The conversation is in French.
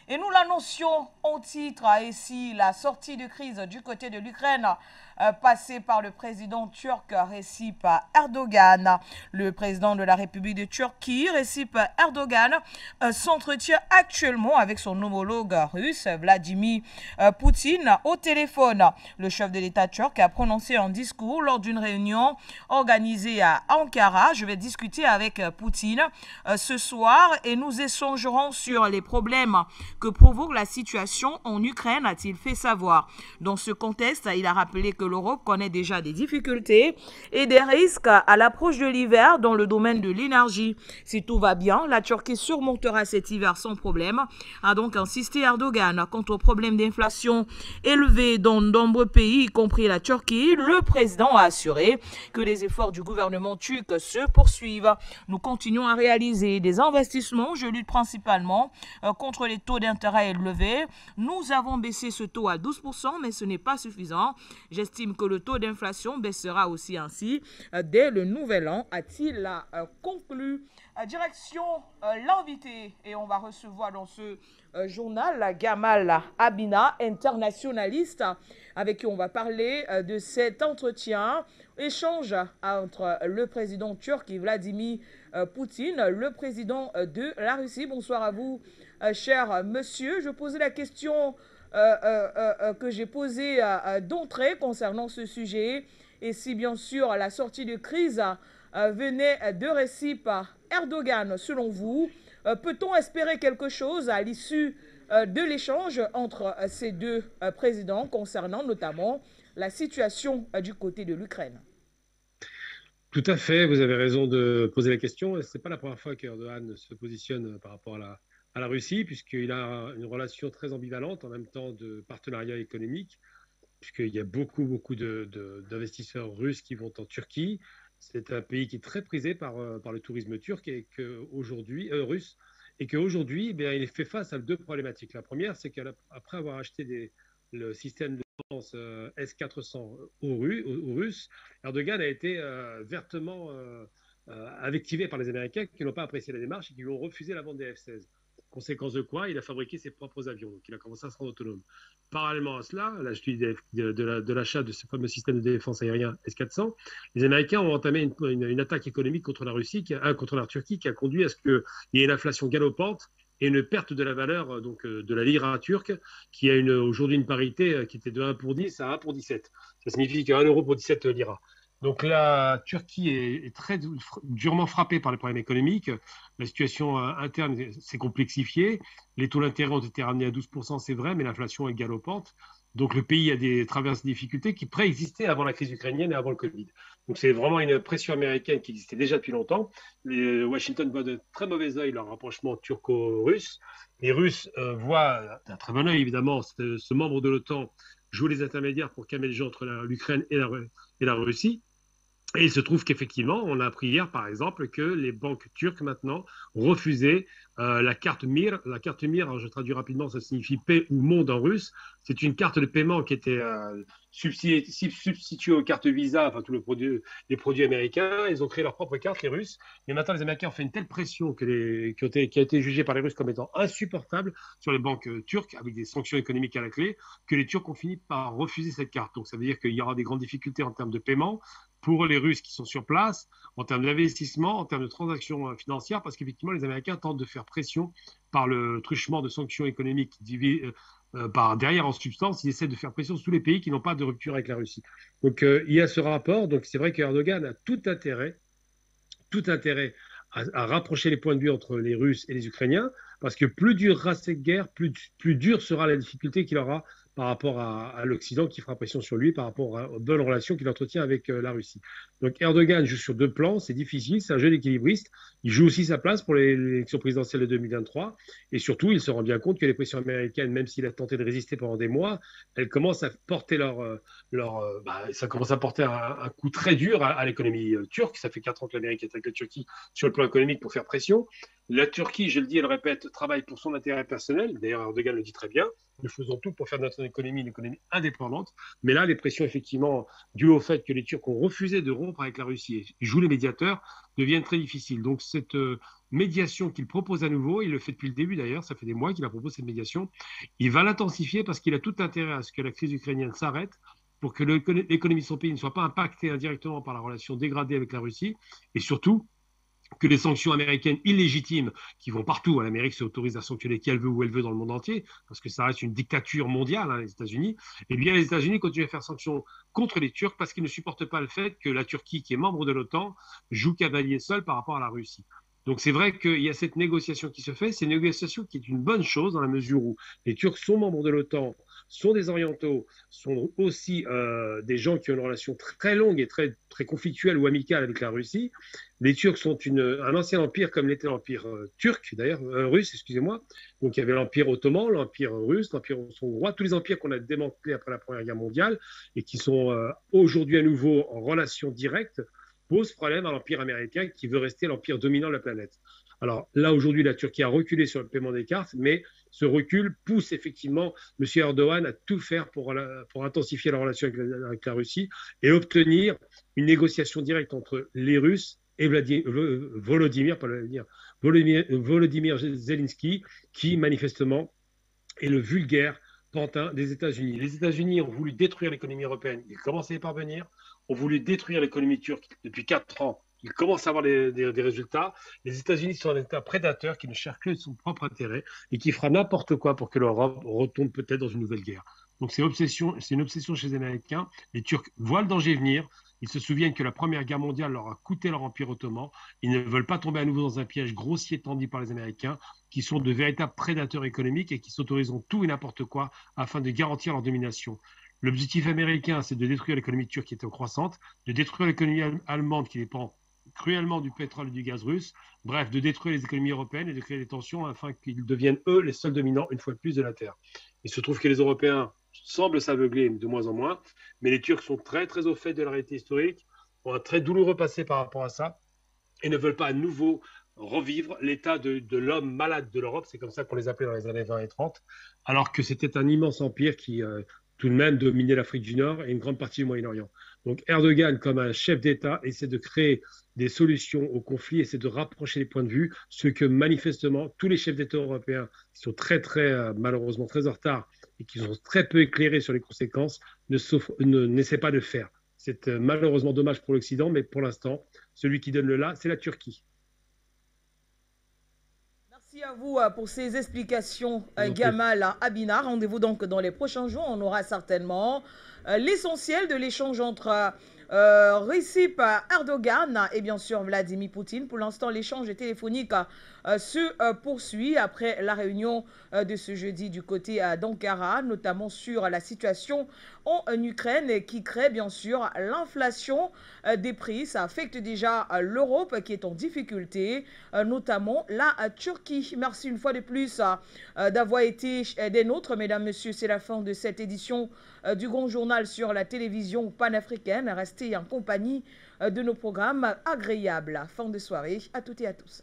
Et nous l'annoncions en titre ici, la sortie de crise du côté de l'Ukraine passée par le président turc Recep Erdogan. Le président de la République de Turquie, Recep Erdogan, s'entretient actuellement avec son homologue russe, Vladimir Poutine, au téléphone. Le chef de l'État turc a prononcé un discours lors d'une réunion organisée à Ankara. Je vais discuter avec Poutine ce soir et nous échangerons sur les problèmes que provoque la situation en Ukraine, a-t-il fait savoir. Dans ce contexte, il a rappelé que l'Europe connaît déjà des difficultés et des risques à l'approche de l'hiver dans le domaine de l'énergie. Si tout va bien, la Turquie surmontera cet hiver sans problème, a donc insisté Erdogan. Quant au problème d'inflation élevé dans de nombreux pays, y compris la Turquie, le président a assuré que les efforts du gouvernement turc se poursuivent. Nous continuons à réaliser des investissements. Je lutte principalement contre les taux d'intérêt élevés. Nous avons baissé ce taux à 12%, mais ce n'est pas suffisant. J'estime que le taux d'inflation baissera aussi ainsi dès le nouvel an, a-t-il conclu. Direction l'invité, et on va recevoir dans ce journal Gamal Abina, internationaliste, avec qui on va parler de cet entretien, échange entre le président turc et Vladimir Poutine, le président de la Russie. Bonsoir à vous, cher monsieur. Je posais la question que j'ai posée d'entrée concernant ce sujet, et si bien sûr la sortie de crise venait de Recep Erdogan, selon vous, peut-on espérer quelque chose à l'issue de l'échange entre ces deux présidents concernant notamment la situation du côté de l'Ukraine? Tout à fait, vous avez raison de poser la question. Ce n'est pas la première fois qu'Erdogan se positionne par rapport à la Russie, puisqu'il a une relation très ambivalente en même temps de partenariat économique, puisqu'il y a beaucoup d'investisseurs russes qui vont en Turquie. C'est un pays qui est très prisé par le tourisme turc et russe, et qu'aujourd'hui, eh il fait face à deux problématiques. La première, c'est qu'après avoir acheté le système de défense S-400 aux Russes, Erdogan a été vertement invectivé par les Américains qui n'ont pas apprécié la démarche et qui lui ont refusé la vente des F-16. Conséquence de quoi, il a fabriqué ses propres avions. Donc, il a commencé à se rendre autonome. Parallèlement à cela, là, je dis de l'achat de ce fameux système de défense aérien S-400, les Américains ont entamé une attaque économique contre la Russie, contre la Turquie, qui a conduit à ce qu'il y ait une inflation galopante et une perte de la valeur de la lira turque, qui a aujourd'hui une parité qui était de 1 pour 10 à 1 pour 17. Ça signifie qu'un euro pour 17 liras. Donc la Turquie est très durement frappée par les problèmes économiques. La situation interne s'est complexifiée. Les taux d'intérêt ont été ramenés à 12%, c'est vrai, mais l'inflation est galopante. Donc le pays traverse des difficultés qui préexistaient avant la crise ukrainienne et avant le Covid. Donc c'est vraiment une pression américaine qui existait déjà depuis longtemps. Washington voit de très mauvais œil leur rapprochement turco-russe. Les Russes voient d'un très bon œil, évidemment, ce membre de l'OTAN jouer les intermédiaires pour calmer les gens entre l'Ukraine et la Russie. Et il se trouve qu'effectivement, on a appris hier, par exemple, que les banques turques maintenant refusaient la carte MIR. La carte MIR, alors je traduis rapidement, ça signifie paix ou monde en russe. C'est une carte de paiement qui était substituée aux cartes Visa, enfin tous les produits américains. Ils ont créé leur propre carte, les Russes. Mais maintenant, les Américains ont fait une telle pression qui a été jugée par les Russes comme étant insupportable sur les banques turques, avec des sanctions économiques à la clé, que les Turcs ont fini par refuser cette carte. Donc ça veut dire qu'il y aura des grandes difficultés en termes de paiement pour les Russes qui sont sur place, en termes d'investissement, en termes de transactions financières, parce qu'effectivement, les Américains tentent de faire pression par le truchement de sanctions économiques par derrière en substance, ils essaient de faire pression sur tous les pays qui n'ont pas de rupture avec la Russie. Donc il y a ce rapport, donc c'est vrai qu'Erdogan a tout intérêt à rapprocher les points de vue entre les Russes et les Ukrainiens, parce que plus durera cette guerre, plus dure sera la difficulté qu'il aura par rapport à l'Occident qui fera pression sur lui, par rapport aux bonnes relations qu'il entretient avec la Russie. Donc Erdogan joue sur deux plans, c'est difficile, c'est un jeu d'équilibriste. Il joue aussi sa place pour l'élection présidentielle de 2023, et surtout, il se rend bien compte que les pressions américaines, même s'il a tenté de résister pendant des mois, elles commencent à porter ça commence à porter un coup très dur à l'économie turque. Ça fait 4 ans que l'Amérique est avec la Turquie sur le plan économique pour faire pression. La Turquie, je le dis et le répète, travaille pour son intérêt personnel. D'ailleurs, Erdogan le dit très bien. Nous faisons tout pour faire de notre économie une économie indépendante. Mais là, les pressions, effectivement, dues au fait que les Turcs ont refusé de rompre avec la Russie et jouent les médiateurs, deviennent très difficiles. Donc, médiation qu'il propose à nouveau, il le fait depuis le début d'ailleurs, ça fait des mois qu'il a proposé cette médiation, il va l'intensifier parce qu'il a tout intérêt à ce que la crise ukrainienne s'arrête pour que l'économie de son pays ne soit pas impactée indirectement par la relation dégradée avec la Russie, et surtout que les sanctions américaines illégitimes qui vont partout, l'Amérique s'autorise à sanctionner qui elle veut où elle veut dans le monde entier, parce que ça reste une dictature mondiale, les États-Unis, eh bien les États-Unis continuent à faire sanctions contre les Turcs parce qu'ils ne supportent pas le fait que la Turquie, qui est membre de l'OTAN, joue cavalier seul par rapport à la Russie. Donc c'est vrai qu'il y a cette négociation qui se fait, c'est une négociation qui est une bonne chose dans la mesure où les Turcs sont membres de l'OTAN, sont des orientaux, sont aussi des gens qui ont une relation très longue et très conflictuelle ou amicale avec la Russie. Les Turcs sont un ancien empire comme l'était l'empire turc, d'ailleurs, russe, excusez-moi. Donc il y avait l'empire ottoman, l'empire russe, l'empire hongrois, tous les empires qu'on a démantelés après la Première Guerre mondiale et qui sont aujourd'hui à nouveau en relation directe, posent problème à l'empire américain qui veut rester l'empire dominant de la planète. Alors là, aujourd'hui, la Turquie a reculé sur le paiement des cartes, mais ce recul pousse effectivement M. Erdogan à tout faire pour intensifier la relation avec la Russie et obtenir une négociation directe entre les Russes et Volodymyr Zelensky, qui manifestement est le vulgaire pantin des États-Unis. Les États-Unis ont voulu détruire l'économie européenne, ils commencent à y parvenir, ont voulu détruire l'économie turque depuis 4 ans, ils commencent à avoir des résultats. Les États-Unis sont un État prédateur qui ne cherche que son propre intérêt et qui fera n'importe quoi pour que l'Europe retombe peut-être dans une nouvelle guerre. Donc c'est une obsession chez les Américains. Les Turcs voient le danger venir. Ils se souviennent que la Première Guerre mondiale leur a coûté leur empire ottoman. Ils ne veulent pas tomber à nouveau dans un piège grossier tendu par les Américains, qui sont de véritables prédateurs économiques et qui s'autoriseront tout et n'importe quoi afin de garantir leur domination. L'objectif américain, c'est de détruire l'économie turque qui est en croissante, de détruire l'économie allemande qui dépend cruellement du pétrole et du gaz russe, bref, de détruire les économies européennes et de créer des tensions afin qu'ils deviennent, eux, les seuls dominants, une fois de plus, de la Terre. Il se trouve que les Européens semblent s'aveugler de moins en moins, mais les Turcs sont très, très au fait de la réalité historique, ont un très douloureux passé par rapport à ça, et ne veulent pas à nouveau revivre l'état de l'homme malade de l'Europe, c'est comme ça qu'on les appelait dans les années 20 et 30, alors que c'était un immense empire qui tout de même dominait l'Afrique du Nord et une grande partie du Moyen-Orient. Donc Erdogan, comme un chef d'État, essaie de créer des solutions au conflit, essaie de rapprocher les points de vue, ce que manifestement tous les chefs d'État européens, qui sont malheureusement très en retard et qui sont très peu éclairés sur les conséquences, n'essaient pas de faire. C'est malheureusement dommage pour l'Occident, mais pour l'instant, celui qui donne le là, c'est la Turquie. Merci à vous pour ces explications, Gamal Abina. Rendez-vous donc dans les prochains jours. On aura certainement l'essentiel de l'échange entre Recep Erdogan et bien sûr Vladimir Poutine. Pour l'instant, l'échange téléphonique se poursuit après la réunion de ce jeudi du côté d'Ankara, notamment sur la situation en Ukraine qui crée bien sûr l'inflation des prix. Ça affecte déjà l'Europe qui est en difficulté, notamment la Turquie. Merci une fois de plus d'avoir été des nôtres, mesdames, messieurs. C'est la fin de cette édition du Grand Journal sur la télévision panafricaine. Restez en compagnie de nos programmes agréables. Fin de soirée à toutes et à tous.